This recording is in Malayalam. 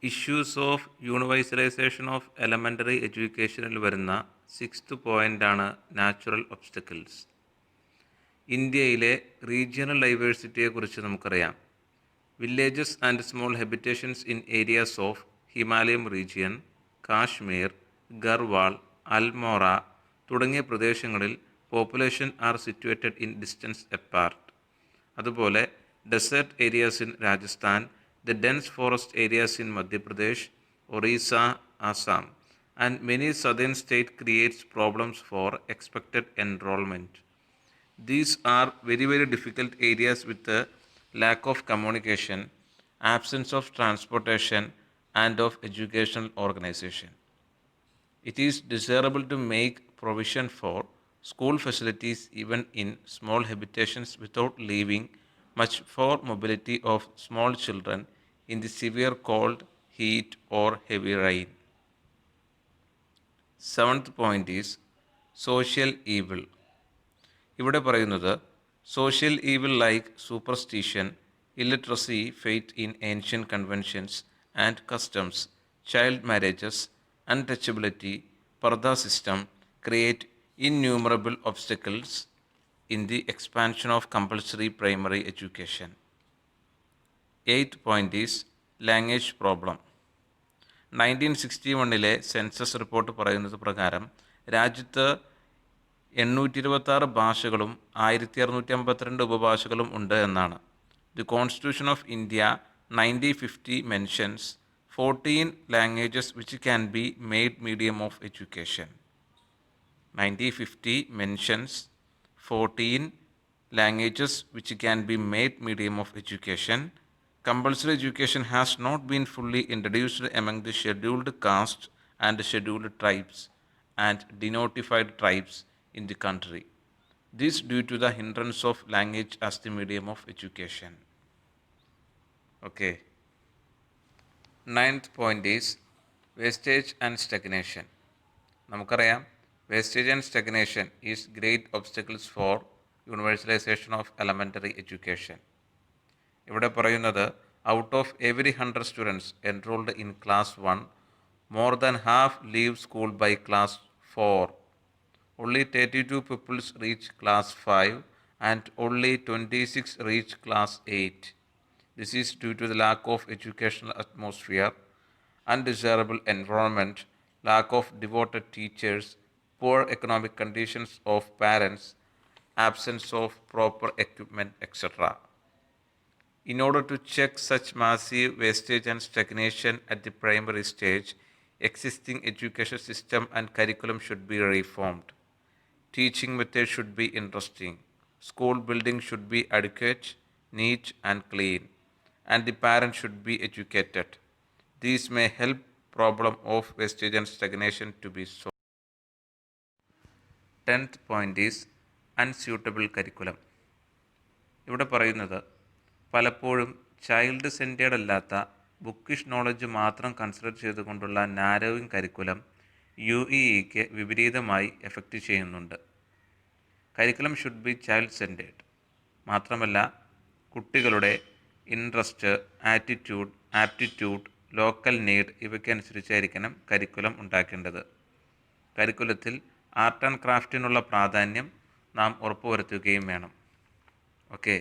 Issues of universalisation of elementary എഡ്യൂക്കേഷനിൽ വരുന്ന 6th പോയിൻ്റാണ് നാച്ചുറൽ ഒബ്സ്റ്റക്കിൾസ്. ഇന്ത്യയിലെ റീജിയണൽ ഡൈവേഴ്സിറ്റിയെക്കുറിച്ച് നമുക്കറിയാം. Villages and small habitations in areas of Himalaya region, Kashmir, Garhwal, Almora തുടങ്ങിയ പ്രദേശങ്ങളിൽ population are situated in distance apart. അതുപോലെ desert areas in Rajasthan, the dense forest areas in Madhya Pradesh, Orissa, Assam, and many southern states creates problems for expected enrollment. These are very difficult areas with the lack of communication, absence of transportation, and of educational organization. It is desirable to make provision for school facilities even in small habitations without leaving much for mobility of small children in the severe cold, heat, or heavy rain. 7th point is social evil. ഇവിടെ പറയുന്നത് social evil like superstition, illiteracy, faith in ancient conventions and customs, child marriages, untouchability, purdah system create innumerable obstacles in the expansion of compulsory primary education. 8th point is language problem. 1961 census report പറയുന്നത് പ്രകാരം രാജ്യത്ത് 826 ഭാഷകളും 1652 ഉപഭാഷകളും ഉണ്ട് എന്നാണ്. The constitution of India 1950 mentions 14 languages which can be made medium of education. 1950 mentions 14 languages which can be made medium of education. Compulsory education has not been fully introduced among the scheduled castes and scheduled tribes and denotified tribes in the country. This due to the hindrance of language as the medium of education. Okay. 9th point is wastage and stagnation. നമുക്കറിയാം wastage and stagnation is great obstacles for universalisation of elementary education. ഇവിടെ പറയുന്നത് out of every 100 students enrolled in class 1, more than half leave school by class 4. Only 32 pupils reach class 5 and only 26 reach class 8. This is due to the lack of educational atmosphere, undesirable environment, lack of devoted teachers, poor economic conditions of parents, absence of proper equipment, etc. In order to check such massive wastage and stagnation at the primary stage, existing education system and curriculum should be reformed. Teaching methods should be interesting. School buildings should be adequate, neat and clean, and the parents should be educated. These may help problem of wastage and stagnation to be solved. 10th point is unsuitable curriculum. ഇവിടെ പറയുന്നത് പലപ്പോഴും ചൈൽഡ് സെൻറ്റേർഡ് അല്ലാത്ത ബുക്കിഷ് നോളജ് മാത്രം കൺസിഡർ ചെയ്തുകൊണ്ടുള്ള നാരോയിങ് കരിക്കുലം UEEക്ക് വിപരീതമായി എഫക്റ്റ് ചെയ്യുന്നുണ്ട്. Curriculum should be child centred. മാത്രമല്ല കുട്ടികളുടെ interest, attitude, aptitude, local need ഇവയ്ക്കനുസരിച്ചായിരിക്കണം കരിക്കുലം ഉണ്ടാക്കേണ്ടത്. കരിക്കുലത്തിൽ ആർട്ട് ആൻഡ് ക്രാഫ്റ്റിനുള്ള പ്രാധാന്യം നാം ഉറപ്പുവരുത്തുകയും വേണം. ഓക്കെ.